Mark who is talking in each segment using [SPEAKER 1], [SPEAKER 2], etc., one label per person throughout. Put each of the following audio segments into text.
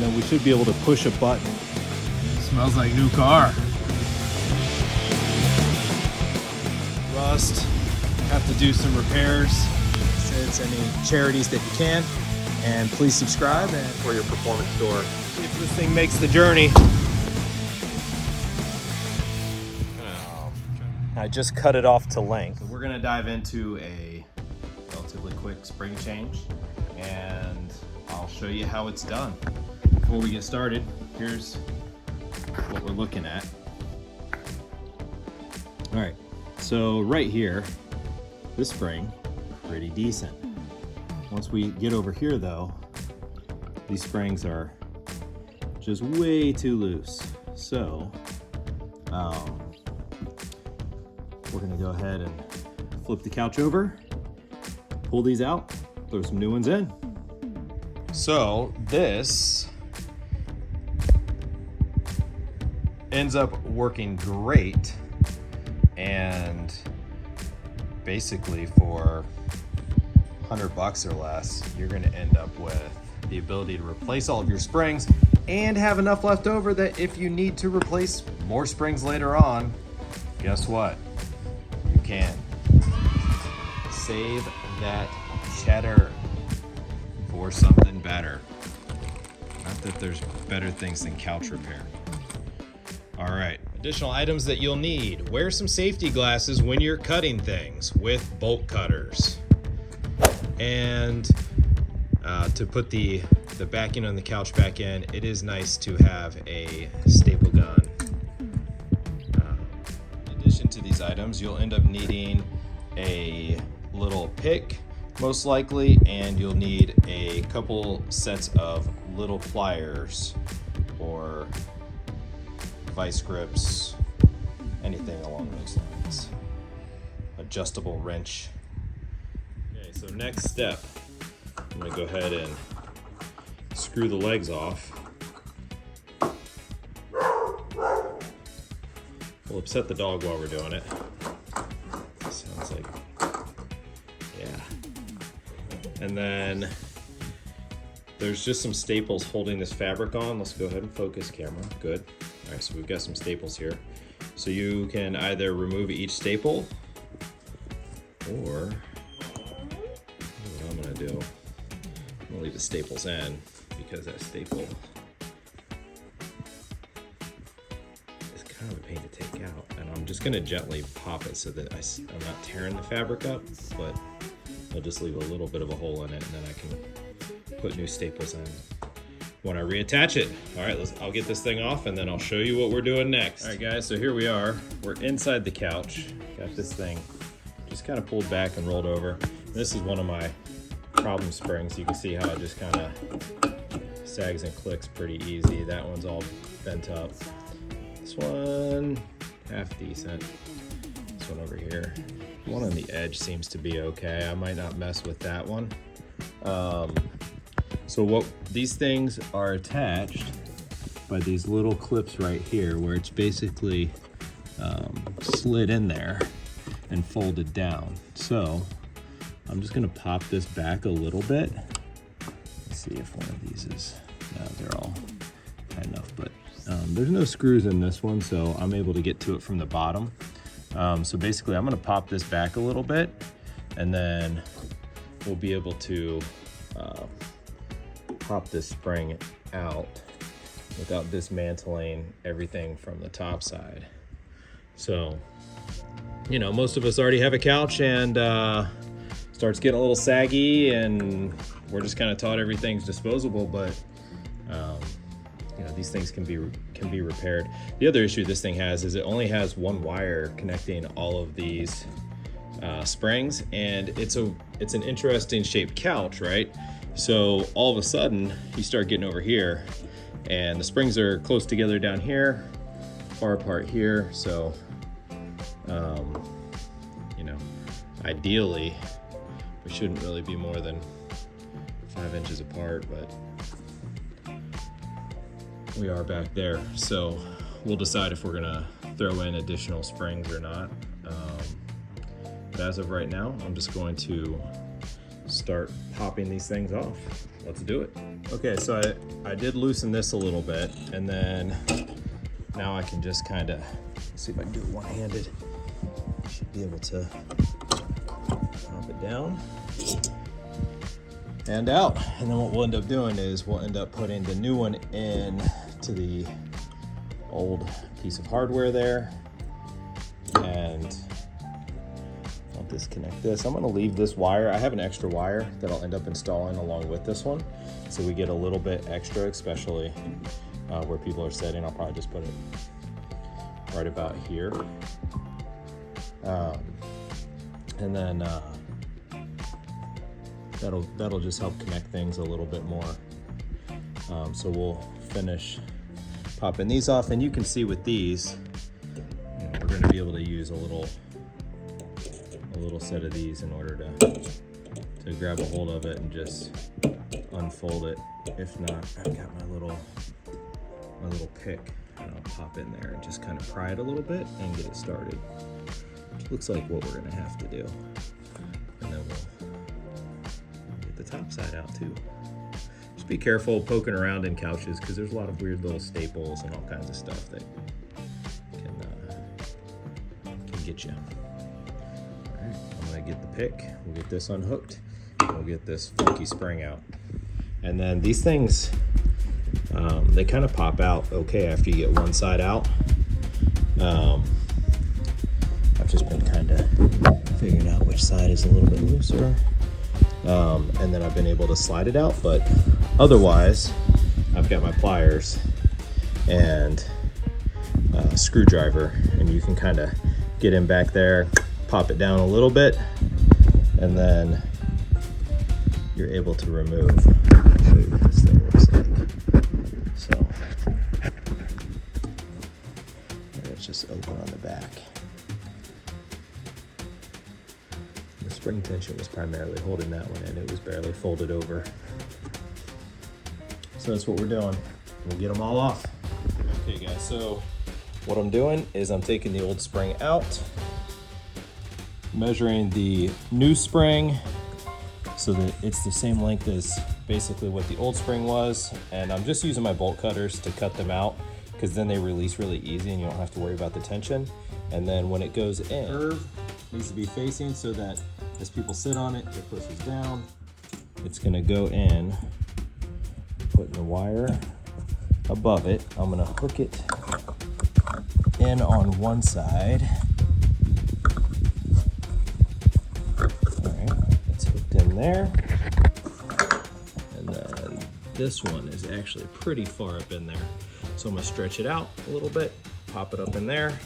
[SPEAKER 1] and then we should be able to push a button.
[SPEAKER 2] Smells like new car.
[SPEAKER 1] Rust, have to do some repairs. Send any charities that you can, and please subscribe and for your performance store. See if this thing makes the journey. I just cut it off to length. So we're gonna dive into a relatively quick spring change, and I'll show you how it's done. Before we get started, here's what we're looking at. All right, so right here, this spring, pretty decent. Once we get over here though, these springs are just way too loose. So, we're gonna go ahead and flip the couch over, pull these out, throw some new ones in. So this ends up working great, and basically for $100 or less, you're gonna end up with the ability to replace all of your springs and have enough left over that if you need to replace more springs later on, guess what? You can. Save that cheddar for something better. Not that there's better things than couch repair. All right, additional items that you'll need. Wear some safety glasses when you're cutting things with bolt cutters. And to put the backing on the couch back in, it is nice to have a staple gun. In addition to these items, you'll end up needing a little pick, most likely, and you'll need a couple sets of little pliers or vice grips, anything along those lines. Adjustable wrench. Okay, so next step, I'm gonna go ahead and screw the legs off. We'll upset the dog while we're doing it. Sounds like, yeah. And then there's just some staples holding this fabric on. Let's go ahead and focus camera, good. All right, so we've got some staples here. So you can either remove each staple, or what I'm gonna do, I'm gonna leave the staples in because that staple is kind of a pain to take out. And I'm just gonna gently pop it so that I'm not tearing the fabric up, but I'll just leave a little bit of a hole in it, and then I can put new staples in when I reattach it. All right, I'll get this thing off and then I'll show you what we're doing next. All right guys, so here we are. We're inside the couch. Got this thing just kind of pulled back and rolled over. This is one of my problem springs. You can see how it just kind of sags and clicks pretty easy. That one's all bent up. This one, half decent. This one over here. The one on the edge seems to be okay. I might not mess with that one. So what these things are attached by these little clips right here, where it's basically slid in there and folded down. So I'm just gonna pop this back a little bit. Let's see if one of these is, no, they're all tight enough, but there's no screws in this one, so I'm able to get to it from the bottom. So basically I'm gonna pop this back a little bit, and then we'll be able to pop this spring out without dismantling everything from the top side. So, you know, most of us already have a couch, and starts getting a little saggy, and we're just kind of taught everything's disposable, but you know, these things can be repaired. The other issue this thing has is it only has one wire connecting all of these springs, and it's an interesting shaped couch, right? So all of a sudden you start getting over here, and the springs are close together down here, far apart here. So, you know, ideally we shouldn't really be more than 5 inches apart, but we are back there. So we'll decide if we're gonna throw in additional springs or not. But as of right now, I'm just going to start popping these things off. Let's do it. Okay, so I did loosen this a little bit, and then now I can just kind of see if I can do it one-handed. Should be able to pop it down and out. And then what we'll end up doing is we'll end up putting the new one in to the old piece of hardware there. And I'll disconnect this. I'm gonna leave this wire. I have an extra wire that I'll end up installing along with this one. So we get a little bit extra, especially where people are sitting. I'll probably just put it right about here. And then that'll just help connect things a little bit more. So we'll finish popping these off, and you can see with these, you know, we're going to be able to use a little set of these in order to grab a hold of it and just unfold it. If not, I've got my little pick, and I'll pop in there and just kind of pry it a little bit and get it started. Looks like what we're gonna have to do. And then we'll get the top side out too. Just be careful poking around in couches, because there's a lot of weird little staples and all kinds of stuff that can get you. All right, I'm gonna get the pick, we'll get this unhooked, and we'll get this funky spring out. And then these things, they kind of pop out okay after you get one side out. I've just been kind of figuring out which side is a little bit looser. And then I've been able to slide it out, but otherwise I've got my pliers and a screwdriver, and you can kind of get in back there, pop it down a little bit, and then you're able to remove. I'll show you what this thing looks like. So it's just open on the back. The spring tension was primarily holding that one in. It was barely folded over. So that's what we're doing. We'll get them all off. Okay guys, so what I'm doing is I'm taking the old spring out, measuring the new spring so that it's the same length as basically what the old spring was, and I'm just using my bolt cutters to cut them out, because then they release really easy and you don't have to worry about the tension. And then when it goes in, curve needs to be facing so that as people sit on it, it pushes down. It's gonna go in, putting the wire above it. I'm gonna hook it in on one side. All right, it's hooked in there. And then this one is actually pretty far up in there. So I'm gonna stretch it out a little bit, pop it up in there,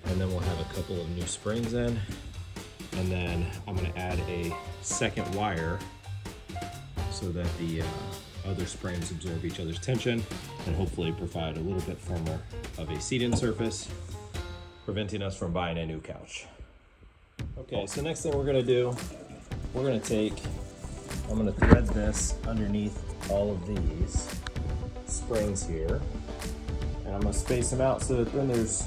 [SPEAKER 1] and then we'll have a couple of new springs in. And then I'm gonna add a second wire so that the other springs absorb each other's tension and hopefully provide a little bit firmer of a seat-in surface, preventing us from buying a new couch. Okay, so next thing we're gonna do, I'm gonna thread this underneath all of these springs here, and I'm gonna space them out so that then there's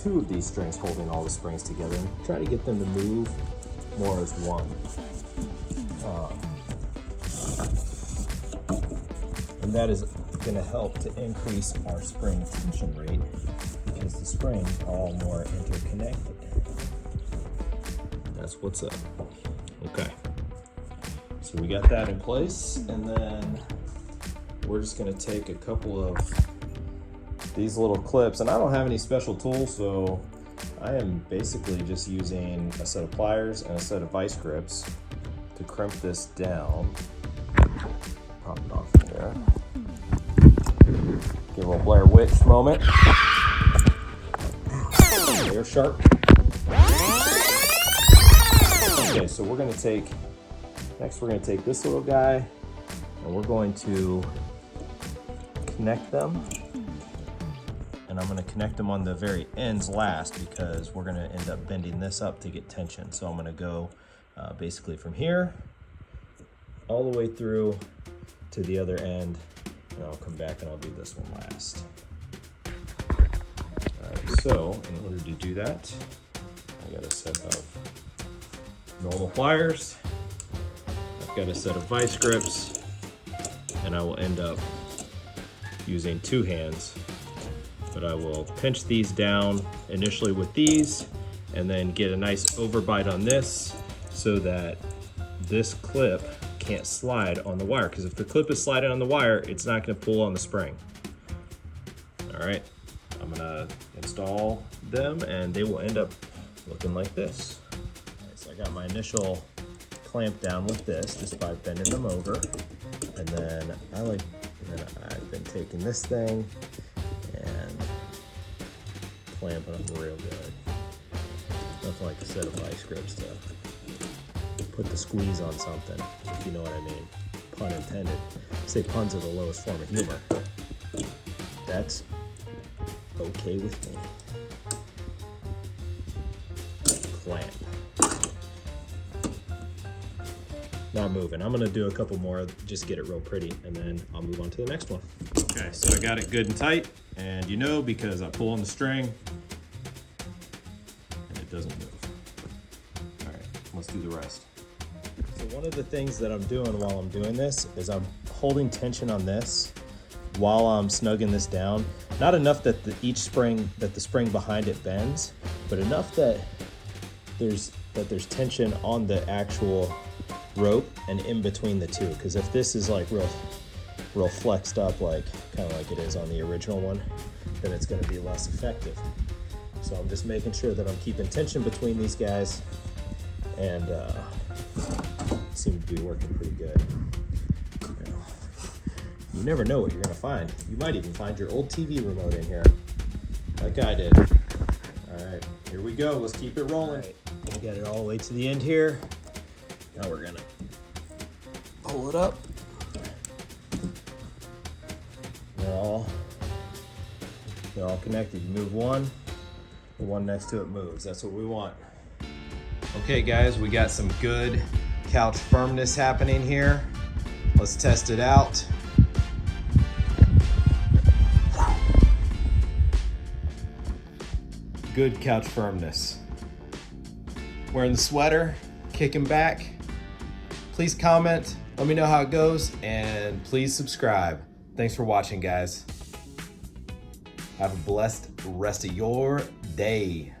[SPEAKER 1] two of these strings holding all the springs together, and try to get them to move more as one. And that is going to help to increase our spring tension rate, because the springs are all more interconnected. That's what's up. Okay, so we got that in place, and then we're just going to take a couple of these little clips, and I don't have any special tools, so I am basically just using a set of pliers and a set of vice grips to crimp this down. Pop it off there. Give a little Blair Witch moment. They're sharp. Okay, so we're gonna take this little guy, and we're going to connect them. And I'm going to connect them on the very ends last, because we're going to end up bending this up to get tension. So I'm going to go basically from here all the way through to the other end, and I'll come back and I'll do this one last. All right, so in order to do that, I got a set of normal pliers, got a set of vice grips, and I will end up using 2 hands. But I will pinch these down initially with these, and then get a nice overbite on this so that this clip can't slide on the wire. Because if the clip is sliding on the wire, it's not gonna pull on the spring. All right, I'm gonna install them and they will end up looking like this. All right, so I got my initial clamp down with this just by bending them over. And then I've been taking this thing and clamping them real good. Nothing like a set of vice grips to put the squeeze on something, if you know what I mean. Pun intended. Say puns are the lowest form of humor. That's okay with me. Clamp. Not moving. I'm gonna do a couple more, just get it real pretty, and then I'll move on to the next one. Okay, so I got it good and tight, and you know, because I pull on the string, and it doesn't move. All right, let's do the rest. So one of the things that I'm doing while I'm doing this is I'm holding tension on this while I'm snugging this down. Not enough that the spring behind it bends, but enough that there's tension on the actual rope and in between the two. Because if this is like real flexed up, like kind of like it is on the original one, then it's going to be less effective. So I'm just making sure that I'm keeping tension between these guys, and seem to be working pretty good. You never know what you're gonna find. You might even find your old TV remote in here, like I did. All right, here we go. Let's keep it rolling. All right, we got it all the way to the end here. Now we're gonna pull it up. They're all connected. You move one, the one next to it moves. That's what we want. Okay, guys, we got some good couch firmness happening here. Let's test it out. Good couch firmness. Wearing the sweater, kicking back. Please comment, let me know how it goes, and please subscribe. Thanks for watching, guys. Have a blessed rest of your day.